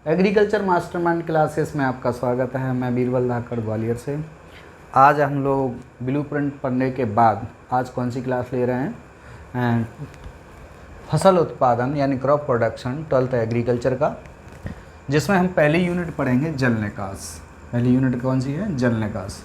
Agriculture mastermind classes में आपका स्वागत है। मैं बीरबल धाकड़ ग्वालियर से। आज हम लोग ब्लूप्रिंट पढ़ने के बाद आज कौन सी क्लास ले रहे हैं? फसल उत्पादन यानी क्रॉप प्रोडक्शन 12th एग्रीकल्चर का, जिसमें हम पहली यूनिट पढ़ेंगे जल निकास। पहली यूनिट कौन सी है? जल निकास।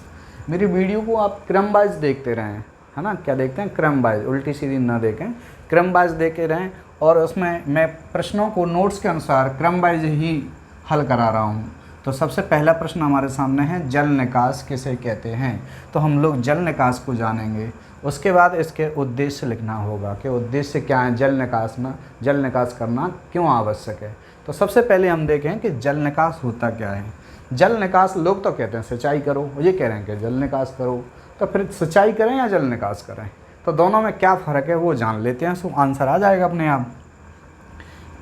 मेरी वीडियो को आप क्रम वाइज देखते रहें, है ना। क्या देखते हैं? क्रम वाइज, उल्टी सीधी ना देखें, क्रम वाइज देखे रहें। और उसमें मैं प्रश्नों को नोट्स के अनुसार क्रम वाइज ही हल करा रहा हूँ। तो सबसे पहला प्रश्न हमारे सामने है, जल निकास किसे कहते हैं? तो हम लोग जल निकास को जानेंगे। उसके बाद इसके उद्देश्य लिखना होगा कि उद्देश्य क्या है, जल निकास करना क्यों आवश्यक है। तो सबसे पहले हम देखें कि जल निकास होता क्या है। जल निकास, लोग तो कहते हैं सिंचाई करो, ये कह रहे हैं कि जल निकास करो। तो फिर सिंचाई करें या जल निकास करें, तो दोनों में क्या फ़र्क है वो जान लेते हैं। सो आंसर आ जाएगा अपने आप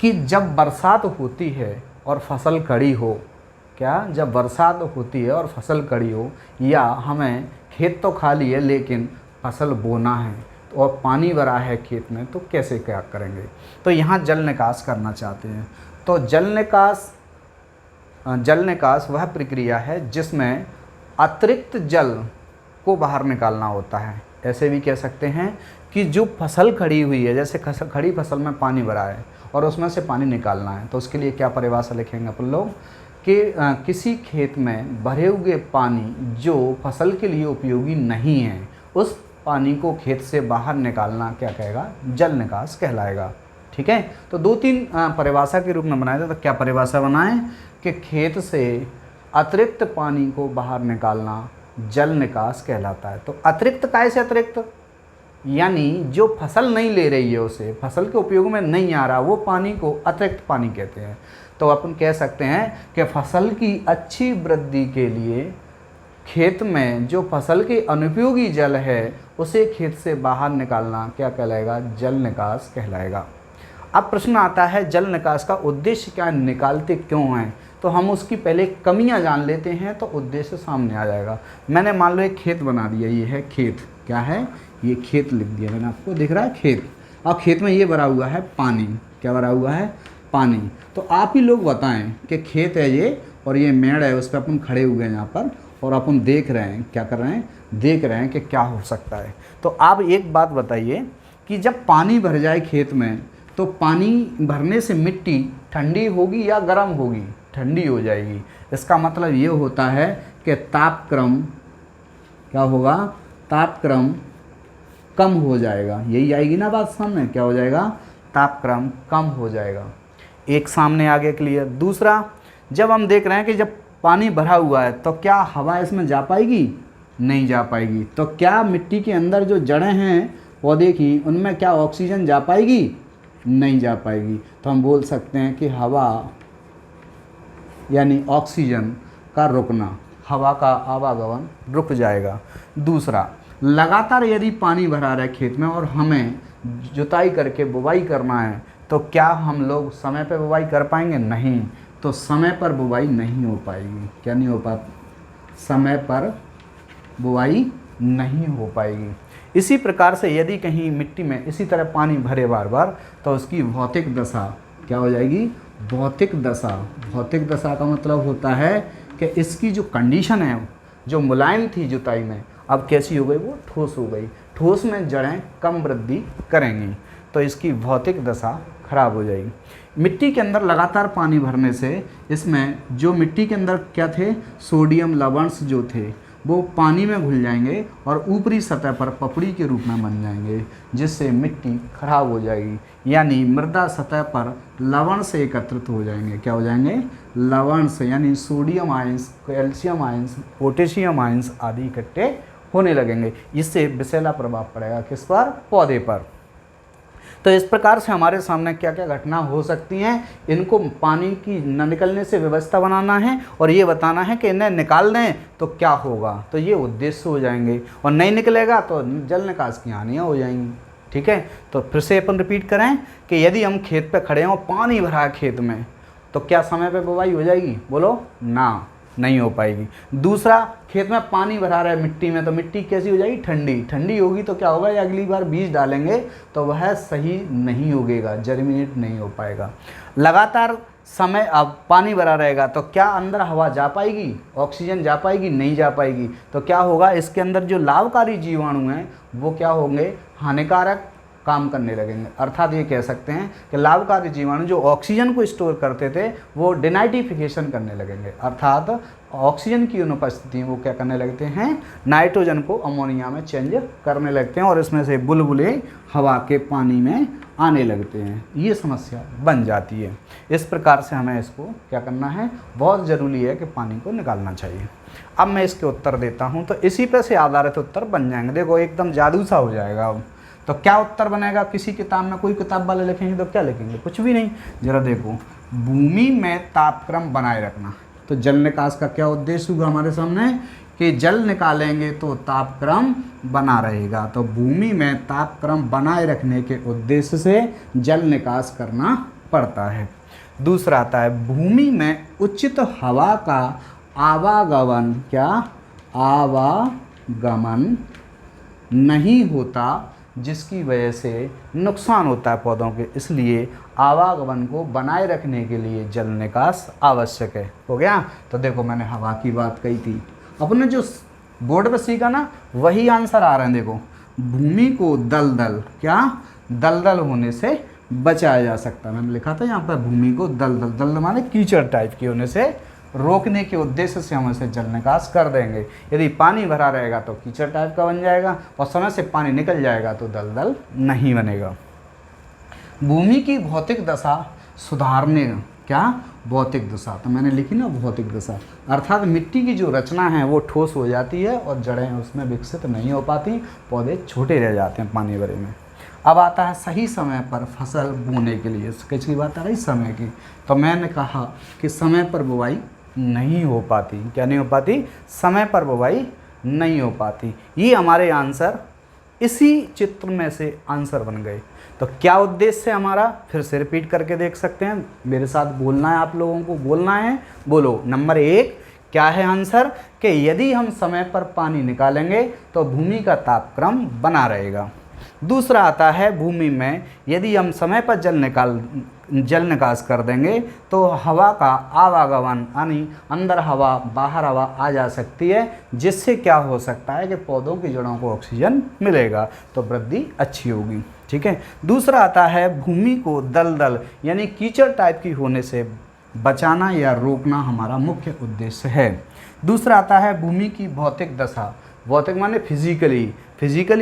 कि जब बरसात होती है और फसल खड़ी हो, क्या जब बरसात होती है और फसल खड़ी हो, या हमें खेत तो खाली है लेकिन फसल बोना है तो और पानी भरा है खेत में, तो कैसे क्या करेंगे। तो यहाँ जल निकास करना चाहते हैं। तो जल निकास वह प्रक्रिया है जिसमें अतिरिक्त जल को बाहर निकालना होता है। ऐसे भी कह सकते हैं कि जो फसल खड़ी हुई है, जैसे खड़ी फसल में पानी भरा है और उसमें से पानी निकालना है, तो उसके लिए क्या परिभाषा लिखेंगे अपन लोग कि किसी खेत में भरे हुए पानी जो फसल के लिए उपयोगी नहीं है, उस पानी को खेत से बाहर निकालना क्या कहेगा? जल निकास कहलाएगा। ठीक है। तो 2-3 परिभाषा के रूप में बनाए थे। तो क्या परिभाषा बनाएं कि खेत से अतिरिक्त पानी को बाहर निकालना जल निकास कहलाता है। तो अतिरिक्त काय से अतिरिक्त, यानी जो फसल नहीं ले रही है, उसे फसल के उपयोग में नहीं आ रहा, वो पानी को अतिरिक्त पानी कहते हैं। तो अपन कह सकते हैं कि फसल की अच्छी वृद्धि के लिए खेत में जो फसल के अनुपयोगी जल है उसे खेत से बाहर निकालना क्या कहलाएगा? जल निकास कहलाएगा। अब प्रश्न आता है जल निकास का उद्देश्य क्या, निकालते क्यों हैं? तो हम उसकी पहले कमियां जान लेते हैं तो उद्देश्य सामने आ जाएगा। मैंने मान लो एक खेत बना दिया, ये है खेत। क्या है? ये खेत लिख दिया मैंने, आपको दिख रहा है खेत। और खेत में ये भरा हुआ है पानी। क्या भरा हुआ है? पानी। तो आप ही लोग बताएं कि खेत है ये और ये मेड़ है, उस पर अपन खड़े हुए हैं यहाँ पर और अपन देख रहे हैं। क्या कर रहे हैं? देख रहे हैं कि क्या हो सकता है। तो आप एक बात बताइए कि जब पानी भर जाए खेत में, तो पानी भरने से मिट्टी ठंडी होगी या गर्म होगी? ठंडी हो जाएगी। इसका मतलब ये होता है कि तापक्रम क्या होगा? तापक्रम कम हो जाएगा। यही आएगी ना बात सामने। क्या हो जाएगा? तापक्रम कम हो जाएगा। एक सामने आ गया क्लियर। दूसरा, जब हम देख रहे हैं कि जब पानी भरा हुआ है तो क्या हवा इसमें जा पाएगी? नहीं जा पाएगी। तो क्या मिट्टी के अंदर जो जड़ें हैं पौधे की, उनमें क्या ऑक्सीजन जा पाएगी? नहीं जा पाएगी। तो हम बोल सकते हैं कि हवा यानी ऑक्सीजन का रुकना, हवा का आवागमन रुक जाएगा। दूसरा, लगातार यदि पानी भरा रहे खेत में और हमें जुताई करके बुवाई करना है, तो क्या हम लोग समय पर बुवाई कर पाएंगे? नहीं। तो समय पर बुवाई नहीं हो पाएगी। क्या नहीं हो समय पर बुवाई नहीं हो पाएगी। इसी प्रकार से यदि कहीं मिट्टी में इसी तरह पानी भरे बार बार, तो उसकी भौतिक दशा क्या हो जाएगी? भौतिक दशा। भौतिक दशा का मतलब होता है कि इसकी जो कंडीशन है, जो मुलायम थी जुताई में, अब कैसी हो गई? वो ठोस हो गई। ठोस में जड़ें कम वृद्धि करेंगी, तो इसकी भौतिक दशा खराब हो जाएगी। मिट्टी के अंदर लगातार पानी भरने से इसमें जो मिट्टी के अंदर क्या थे, सोडियम लवणस जो थे, वो पानी में घुल जाएंगे और ऊपरी सतह पर पपड़ी के रूप में बन जाएंगे, जिससे मिट्टी खराब हो जाएगी। यानी मृदा सतह पर लवण से एकत्रित हो जाएंगे। क्या हो जाएंगे? लवण से, यानी sodium ions, calcium ions, potassium ions आदि इकट्ठे होने लगेंगे। इससे विषैला प्रभाव पड़ेगा किस पर? पौधे पर। तो इस प्रकार से हमारे सामने क्या क्या घटना हो सकती हैं, इनको पानी की न निकलने से व्यवस्था बनाना है और ये बताना है कि इन्हें निकाल दें तो क्या होगा। तो ये उद्देश्य हो जाएंगे। और नहीं निकलेगा तो जल निकास की हानियाँ हो जाएंगी। ठीक है। तो फिर से अपन रिपीट करें कि यदि हम खेत पे खड़े हों, पानी भरा है खेत में, तो क्या समय पे बुवाई हो जाएगी? बोलो ना, नहीं हो पाएगी। दूसरा, खेत में पानी भरा रहा है मिट्टी में, तो मिट्टी कैसी हो जाएगी? ठंडी। ठंडी होगी तो क्या होगा? या अगली बार बीज डालेंगे तो वह सही नहीं उगेगा, जर्मिनेट नहीं हो पाएगा। लगातार समय अब पानी भरा रहेगा तो क्या अंदर हवा जा पाएगी, ऑक्सीजन जा पाएगी, नहीं जा पाएगी। तो क्या होगा, इसके अंदर जो लाभकारी जीवाणु हैं वो क्या होंगे, हानिकारक काम करने लगेंगे। अर्थात ये कह सकते हैं कि लाभकारी जीवाणु जो ऑक्सीजन को स्टोर करते थे वो डिनाइट्रिफिकेशन करने लगेंगे, अर्थात ऑक्सीजन की अनुपस्थिति वो क्या करने लगते हैं, नाइट्रोजन को अमोनिया में चेंज करने लगते हैं और इसमें से बुलबुले हवा के पानी में आने लगते हैं। ये समस्या बन जाती है। इस प्रकार से हमें इसको क्या करना है, बहुत ज़रूरी है कि पानी को निकालना चाहिए। अब मैं इसके उत्तर देता हूँ तो इसी पर से आधारित उत्तर बन जाएंगे। देखो एकदम जादू सा हो जाएगा। अब तो क्या उत्तर बनेगा, किसी किताब में कोई किताब वाले लिखेंगे तो क्या लिखेंगे, कुछ भी नहीं। जरा देखो, भूमि में तापक्रम बनाए रखना, तो जल निकास का क्या उद्देश्य हुआ हमारे सामने कि जल निकालेंगे तो तापक्रम बना रहेगा। तो भूमि में तापक्रम बनाए रखने के उद्देश्य से जल निकास करना पड़ता है। दूसरा आता है भूमि में उचित हवा का आवागमन, क्या आवागमन नहीं होता, जिसकी वजह से नुकसान होता है पौधों के, इसलिए आवागमन को बनाए रखने के लिए जल निकास आवश्यक है। हो गया। तो देखो मैंने हवा की बात कही थी, अपने जो बोर्ड पर सीखा ना वही आंसर आ रहे हैं। देखो, भूमि को दलदल, क्या दलदल होने से बचाया जा सकता है। मैंने लिखा था यहाँ पर भूमि को दलदल, दलदल माने कीचड़ टाइप की होने से रोकने के उद्देश्य से हम इसे जल निकास कर देंगे। यदि पानी भरा रहेगा तो कीचड़ टाइप का बन जाएगा और समय से पानी निकल जाएगा तो दलदल नहीं बनेगा। भूमि की भौतिक दशा सुधारने, क्या भौतिक दशा, तो मैंने लिखी ना भौतिक दशा, अर्थात मिट्टी की जो रचना है वो ठोस हो जाती है और जड़ें उसमें विकसित नहीं हो पाती, पौधे छोटे रह जाते हैं पानी भरे में। अब आता है सही समय पर फसल बोने के लिए, किसकी बात आ रही, समय की। तो मैंने कहा कि समय पर बुवाई नहीं हो पाती, क्या नहीं हो पाती, समय पर बुवाई नहीं हो पाती। ये हमारे आंसर इसी चित्र में से आंसर बन गए। तो क्या उद्देश्य है हमारा, फिर से रिपीट करके देख सकते हैं, मेरे साथ बोलना है, आप लोगों को बोलना है। बोलो, नंबर 1 क्या है आंसर, कि यदि हम समय पर पानी निकालेंगे तो भूमि का तापक्रम बना रहेगा। दूसरा आता है भूमि में यदि हम समय पर जल निकास कर देंगे तो हवा का आवागमन, यानी अंदर हवा बाहर हवा आ जा सकती है, जिससे क्या हो सकता है कि पौधों की जड़ों को ऑक्सीजन मिलेगा तो वृद्धि अच्छी होगी। ठीक है। दूसरा आता है भूमि को दलदल यानी कीचड़ टाइप की होने से बचाना या रोकना हमारा मुख्य उद्देश्य है। दूसरा आता है भूमि की भौतिक दशा, भौतिक माने फिजिकली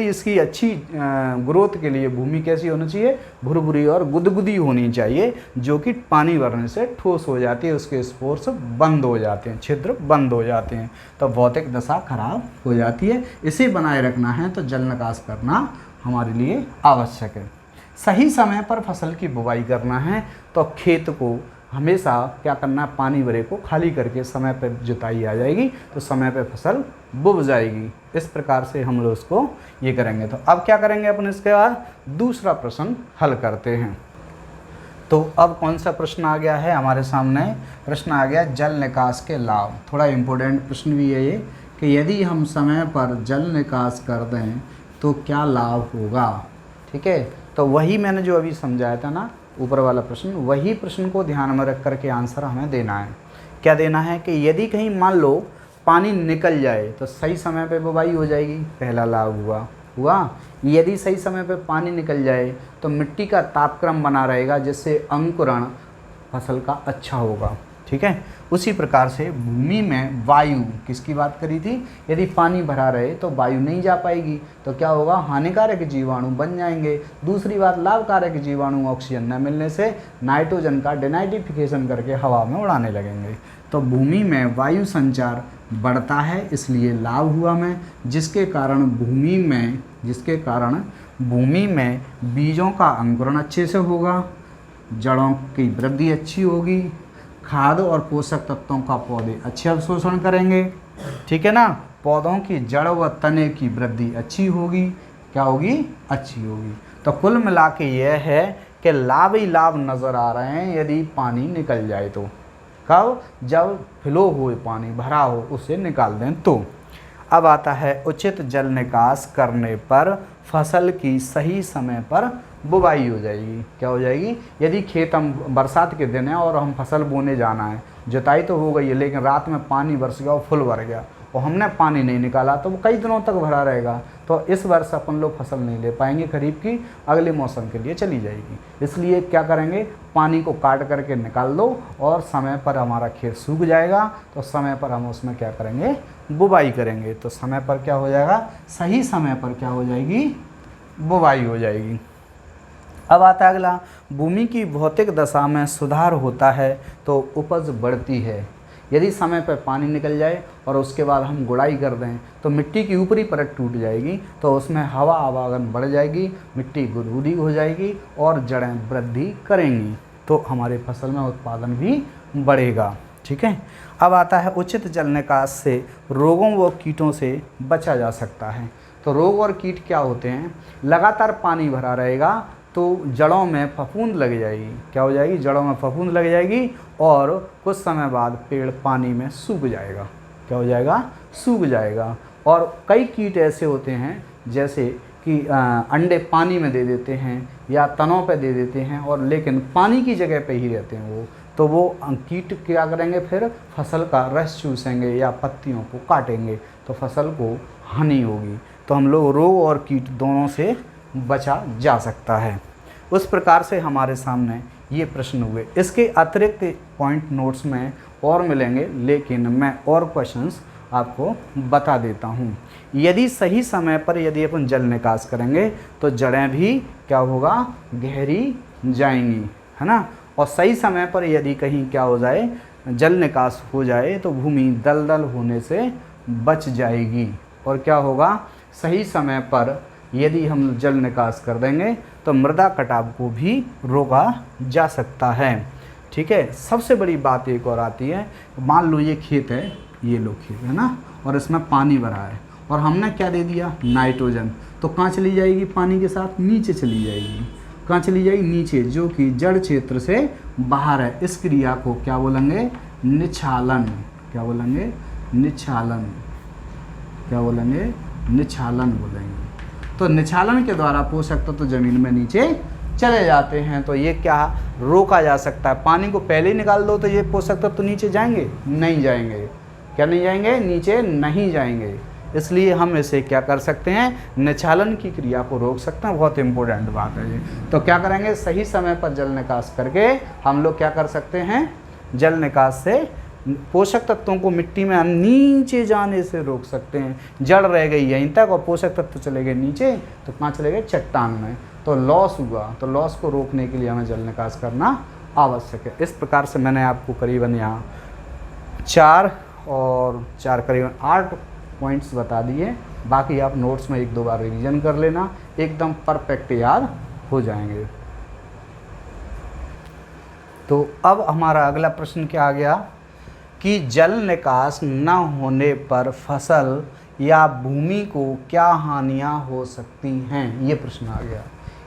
इसकी अच्छी ग्रोथ के लिए भूमि कैसी होनी चाहिए, भुरभुरी और गुदगुदी होनी चाहिए, जो कि पानी भरने से ठोस हो जाती है, उसके स्पोर्स बंद हो जाते हैं, छिद्र बंद हो जाते हैं, तो भौतिक दशा खराब हो जाती है। इसे बनाए रखना है तो जल निकास करना हमारे लिए आवश्यक है। सही समय पर फसल की बुवाई करना है तो खेत को हमेशा क्या करना है, पानी भरे को खाली करके समय पर जुताई आ जाएगी तो समय पर फसल बुब जाएगी। इस प्रकार से हम लोग उसको ये करेंगे। तो अब क्या करेंगे अपन, इसके बाद दूसरा प्रश्न हल करते हैं। तो अब कौन सा प्रश्न आ गया है हमारे सामने, प्रश्न आ गया जल निकास के लाभ। थोड़ा इम्पोर्टेंट प्रश्न भी है ये कि यदि हम समय पर जल निकास कर दें तो क्या लाभ होगा। ठीक है। तो वही मैंने जो अभी समझाया था ना ऊपर वाला प्रश्न, वही प्रश्न को ध्यान में रख करके आंसर हमें देना है। क्या देना है कि यदि कहीं मान लो पानी निकल जाए तो सही समय पे बुवाई हो जाएगी, पहला लाभ हुआ। यदि सही समय पे पानी निकल जाए तो मिट्टी का तापक्रम बना रहेगा, जिससे अंकुरण फसल का अच्छा होगा। ठीक है। उसी प्रकार से भूमि में वायु, किसकी बात करी थी, यदि पानी भरा रहे तो वायु नहीं जा पाएगी तो क्या होगा, हानिकारक जीवाणु बन जाएंगे। दूसरी बात, लाभकारक जीवाणु ऑक्सीजन न मिलने से नाइट्रोजन का डिनाइट्रिफिकेशन करके हवा में उड़ाने लगेंगे। तो भूमि में वायु संचार बढ़ता है, इसलिए लाभ हुआ में, जिसके कारण भूमि में बीजों का अंकुरण अच्छे से होगा, जड़ों की वृद्धि अच्छी होगी, खाद और पोषक तत्वों का पौधे अच्छे अवशोषण करेंगे। ठीक है ना। पौधों की जड़ व तने की वृद्धि अच्छी होगी, क्या होगी, अच्छी होगी। तो कुल मिला के यह है कि लाभ ही लाभ नज़र आ रहे हैं यदि पानी निकल जाए तो। कब, जब फ्लो हो, पानी भरा हो उसे निकाल दें तो। अब आता है उचित जल निकास करने पर फसल की सही समय पर बुवाई हो जाएगी। क्या हो जाएगी? यदि खेत हम बरसात के दिन है और हम फसल बोने जाना है, जुताई तो हो गई है लेकिन रात में पानी बरस गया और फुल भर गया और हमने पानी नहीं निकाला तो वो कई दिनों तक भरा रहेगा, तो इस वर्ष अपन लोग फसल नहीं ले पाएंगे खरीफ की, अगले मौसम के लिए चली जाएगी। इसलिए क्या करेंगे, पानी को काट करके निकाल दो और समय पर हमारा खेत सूख जाएगा तो समय पर हम उसमें क्या करेंगे, बुवाई करेंगे। तो समय पर क्या हो जाएगा, सही समय पर क्या हो जाएगी, बुवाई हो जाएगी। अब आता है अगला, भूमि की भौतिक दशा में सुधार होता है तो उपज बढ़ती है। यदि समय पर पानी निकल जाए और उसके बाद हम गुड़ाई कर दें तो मिट्टी की ऊपरी परत टूट जाएगी, तो उसमें हवा आवागमन बढ़ जाएगी, मिट्टी गुदगुदी हो जाएगी और जड़ें वृद्धि करेंगी, तो हमारे फसल में उत्पादन भी बढ़ेगा। ठीक है। अब आता है उचित जल निकास से रोगों व कीटों से बचा जा सकता है। तो रोग और कीट क्या होते हैं, लगातार पानी भरा रहेगा तो जड़ों में फफूंद लग जाएगी। क्या हो जाएगी, जड़ों में फफूंद लग जाएगी और कुछ समय बाद पेड़ पानी में सूख जाएगा। क्या हो जाएगा, सूख जाएगा। और कई कीट ऐसे होते हैं जैसे कि अंडे पानी में दे देते हैं या तनों पे दे देते हैं और लेकिन पानी की जगह पे ही रहते हैं तो वो कीट क्या करेंगे, फिर फसल का रस चूसेंगे या पत्तियों को काटेंगे तो फसल को हानि होगी। तो हम लोग रोग और कीट दोनों से बचा जा सकता है। उस प्रकार से हमारे सामने ये प्रश्न हुए। इसके अतिरिक्त पॉइंट नोट्स में और मिलेंगे लेकिन मैं और क्वेश्चंस आपको बता देता हूँ। यदि सही समय पर यदि अपन जल निकास करेंगे तो जड़ें भी क्या होगा, गहरी जाएंगी, है ना। और सही समय पर यदि कहीं क्या हो जाए, जल निकास हो जाए तो भूमि दलदल होने से बच जाएगी। और क्या होगा, सही समय पर यदि हम जल निकास कर देंगे तो मृदा कटाव को भी रोका जा सकता है। ठीक है। सबसे बड़ी बात एक और आती है, मान लो ये खेत है, ये लो खेत है ना, और इसमें पानी भरा है और हमने क्या दे दिया, नाइट्रोजन, तो कहाँ चली जाएगी, पानी के साथ नीचे चली जाएगी। कहाँ चली जाएगी, नीचे, जो कि जड़ क्षेत्र से बाहर है। इस क्रिया को क्या बोलेंगे, निछालन। क्या बोलेंगे, निछालन। क्या बोलेंगे, निछालन बोलेंगे। तो निछालन के द्वारा पोषक तत्व तो जमीन में नीचे चले जाते हैं, तो ये क्या रोका जा सकता है। पानी को पहले ही निकाल दो तो ये पोषक तत्व तो नीचे जाएंगे, नहीं जाएंगे। क्या नहीं जाएंगे, नीचे नहीं जाएंगे। इसलिए हम इसे क्या कर सकते हैं, निछालन की क्रिया को रोक सकते हैं। बहुत इंपॉर्टेंट बात है ये। तो क्या करेंगे, सही समय पर जल निकास करके हम लोग क्या कर सकते हैं, जल निकास से पोषक तत्वों को मिट्टी में नीचे जाने से रोक सकते हैं। जड़ रह गई यहीं तक और पोषक तत्व चले गए नीचे, तो कहाँ चले गए, चट्टान में, तो लॉस हुआ। तो लॉस को रोकने के लिए हमें जल निकास करना आवश्यक है। इस प्रकार से मैंने आपको करीबन यहाँ 4 और 4 करीबन 8 पॉइंट्स बता दिए। बाकी आप नोट्स में 1-2 बार रिवीजन कर लेना, एकदम परफेक्ट याद हो जाएंगे। तो अब हमारा अगला प्रश्न क्या आ गया कि जल निकास न होने पर फसल या भूमि को क्या हानियां हो सकती हैं, ये प्रश्न आ गया।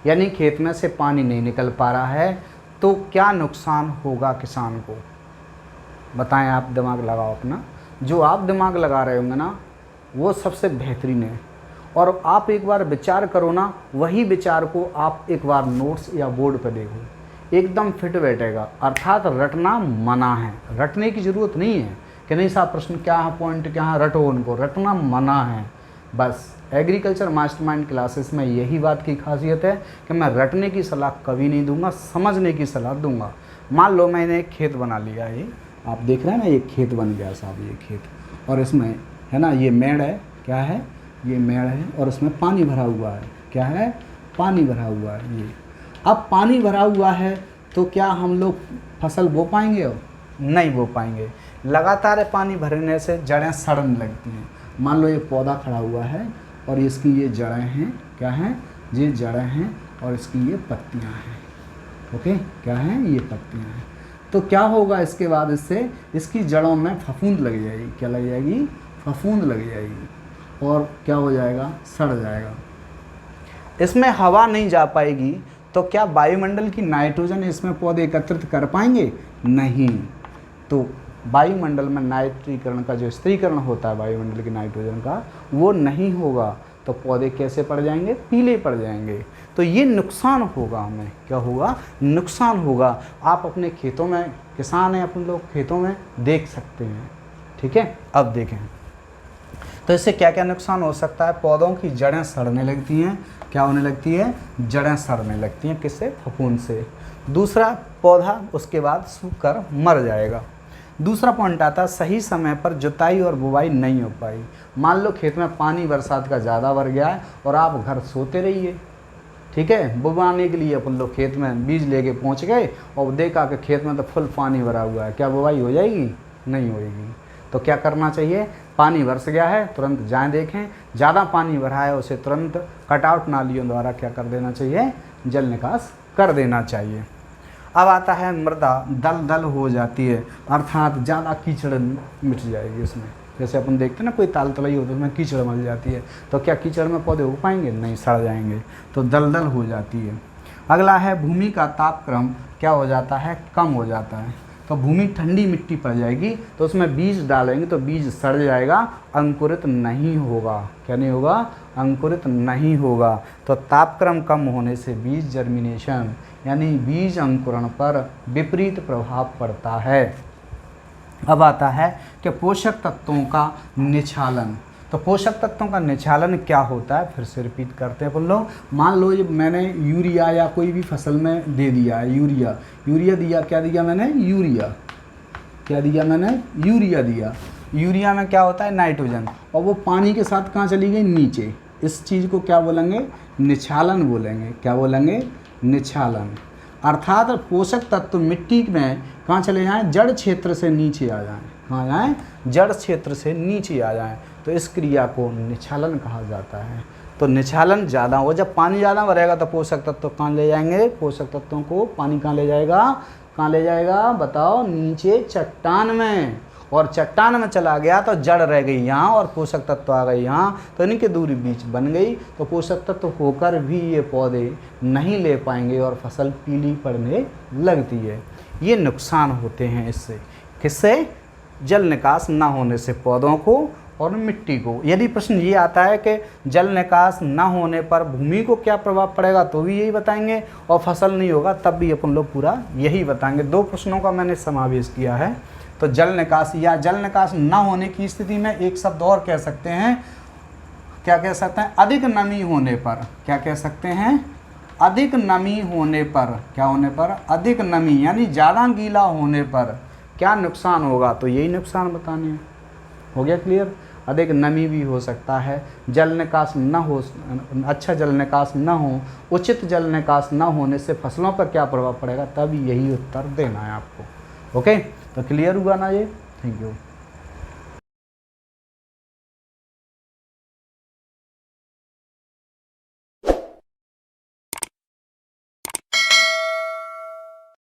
यानी खेत में से पानी नहीं निकल पा रहा है तो क्या नुकसान होगा किसान को, बताएं। आप दिमाग लगाओ अपना, जो आप दिमाग लगा रहे होंगे ना वो सबसे बेहतरीन है। और आप एक बार विचार करो ना, वही विचार को आप एक बार नोट्स या बोर्ड पर देखो, एकदम फिट बैठेगा। अर्थात रटना मना है, रटने की ज़रूरत नहीं है कि नहीं साहब प्रश्न क्या है, पॉइंट क्या है, रटो उनको, रटना मना है। बस एग्रीकल्चर मास्टरमाइंड क्लासेस में यही बात की खासियत है कि मैं रटने की सलाह कभी नहीं दूंगा, समझने की सलाह दूंगा। मान लो मैंने एक खेत बना लिया, ये आप देख रहे हैं ना, ये खेत बन गया साहब, ये खेत, और इसमें है ना ये मेड़ है, क्या है, ये मेड़ है और इसमें पानी भरा हुआ है। क्या है, पानी भरा हुआ है। ये अब पानी भरा हुआ है तो क्या हम लोग फसल बो पाएंगे, नहीं बो पाएंगे। लगातार पानी भरने से जड़ें सड़ने लगती हैं। मान लो ये पौधा खड़ा हुआ है और इसकी ये जड़ें हैं, क्या हैं, ये जड़ें हैं और इसकी ये पत्तियां हैं। ओके, क्या हैं, ये पत्तियां हैं। तो क्या होगा इसके बाद, इससे इसकी जड़ों में फफूंद लग जाएगी। क्या लग जाएगी, फफूंद लग जाएगी और क्या हो जाएगा, सड़ जाएगा। इसमें हवा नहीं जा पाएगी तो क्या वायुमंडल की नाइट्रोजन इसमें पौधे एकत्रित कर पाएंगे, नहीं। तो वायुमंडल में नाइट्रीकरण का जो स्थिरीकरण होता है वायुमंडल की नाइट्रोजन का, वो नहीं होगा। तो तो पौधे कैसे पड़ जाएंगे, पीले पड़ जाएंगे। तो ये नुकसान होगा, हमें क्या होगा, नुकसान होगा। आप अपने खेतों में, किसान हैं अपन लोग, खेतों में देख सकते हैं, ठीक है। अब देखें तो इससे क्या क्या नुकसान हो सकता है। पौधों की जड़ें सड़ने लगती हैं, क्या होने लगती है, जड़ें सड़ने लगती हैं, किससे, फफूंद से। दूसरा, पौधा उसके बाद सूख कर मर जाएगा। दूसरा पॉइंट आता है सही समय पर जुताई और बुवाई नहीं हो पाई। मान लो खेत में पानी बरसात का ज़्यादा भर गया है और आप घर सोते रहिए, ठीक है, बुवाने के लिए अपन लोग खेत में बीज लेके पहुंच गए और देखा कि खेत में तो फुल पानी भरा हुआ है, क्या बुवाई हो जाएगी, नहीं होएगी। तो क्या करना चाहिए, पानी बरस गया है तुरंत जाएं देखें, ज़्यादा पानी भरा है उसे तुरंत कटआउट नालियों द्वारा क्या कर देना चाहिए, जल निकास कर देना चाहिए। अब आता है मृदा दल दल हो जाती है, अर्थात ज़्यादा कीचड़ मिट जाएगी उसमें। जैसे अपन देखते हैं ना कोई ताल तलई होती है उसमें कीचड़ मल जाती है, तो क्या कीचड़ में पौधे उग पाएंगे, नहीं, सड़ जाएंगे। तो दल दल हो जाती है। अगला है भूमि का तापक्रम क्या हो जाता है, कम हो जाता है। तो भूमि ठंडी मिट्टी पड़ जाएगी तो उसमें बीज डालेंगे तो बीज सड़ जाएगा, अंकुरित नहीं होगा, क्या नहीं होगा, अंकुरित नहीं होगा। तो तापक्रम कम होने से बीज जर्मिनेशन यानी बीज अंकुरण पर विपरीत प्रभाव पड़ता है। अब आता है कि पोषक तत्वों का निक्षालन। तो पोषक तत्वों का निक्षालन क्या होता है, फिर से रिपीट करते हैं अपन लोग। मान लो जब मैंने यूरिया या कोई भी फसल में दे दिया है, यूरिया दिया, क्या दिया मैंने, यूरिया, क्या दिया मैंने, यूरिया दिया। यूरिया में क्या होता है, नाइट्रोजन, और वो पानी के साथ कहाँ चली गई, नीचे। इस चीज़ को क्या बोलेंगे, निक्षालन बोलेंगे। क्या बोलेंगे, निक्षालन। अर्थात पोषक तत्व मिट्टी में कहाँ चले जाएं, जड़ क्षेत्र से नीचे आ जाएं। कहाँ जाएं, जड़ क्षेत्र से नीचे आ जाएं। तो इस क्रिया को निक्षालन कहा जाता है। तो निक्षालन ज़्यादा हो, जब पानी ज़्यादा भरेगा तो पोषक तत्व कहाँ ले जाएंगे, पोषक तत्वों को पानी कहाँ ले जाएगा, कहाँ ले जाएगा, बताओ, नीचे चट्टान में। और चट्टान में चला गया तो जड़ रह गई यहाँ और पोषक तत्व आ गए यहाँ, तो इनकी दूरी बीच बन गई। तो पोषक तत्व होकर भी ये पौधे नहीं ले पाएंगे और फसल पीली पड़ने लगती है। ये नुकसान होते हैं इससे, किससे, जल निकास ना होने से पौधों को और मिट्टी को। यदि प्रश्न ये आता है कि जल निकास ना होने पर भूमि को क्या प्रभाव पड़ेगा, तो भी यही बताएंगे, और फसल नहीं होगा तब भी अपन लोग पूरा यही बताएंगे। 2 प्रश्नों का मैंने समावेश किया है। तो जल निकास या जल निकास ना होने की स्थिति में एक शब्द और कह सकते हैं, क्या कह सकते हैं, अधिक नमी होने पर। क्या कह सकते हैं, अधिक नमी होने पर। क्या होने पर, अधिक नमी, यानी ज़्यादा गीला होने पर क्या नुकसान होगा, तो यही नुकसान बताने हैं। हो गया क्लियर। अधिक नमी भी हो सकता है, जल निकास ना हो, अच्छा जल निकास ना हो, उचित जल निकास ना होने से फसलों पर क्या प्रभाव पड़ेगा, तब यही उत्तर देना है आपको। ओके, तो क्लियर हुआ ना ये, थैंक यू।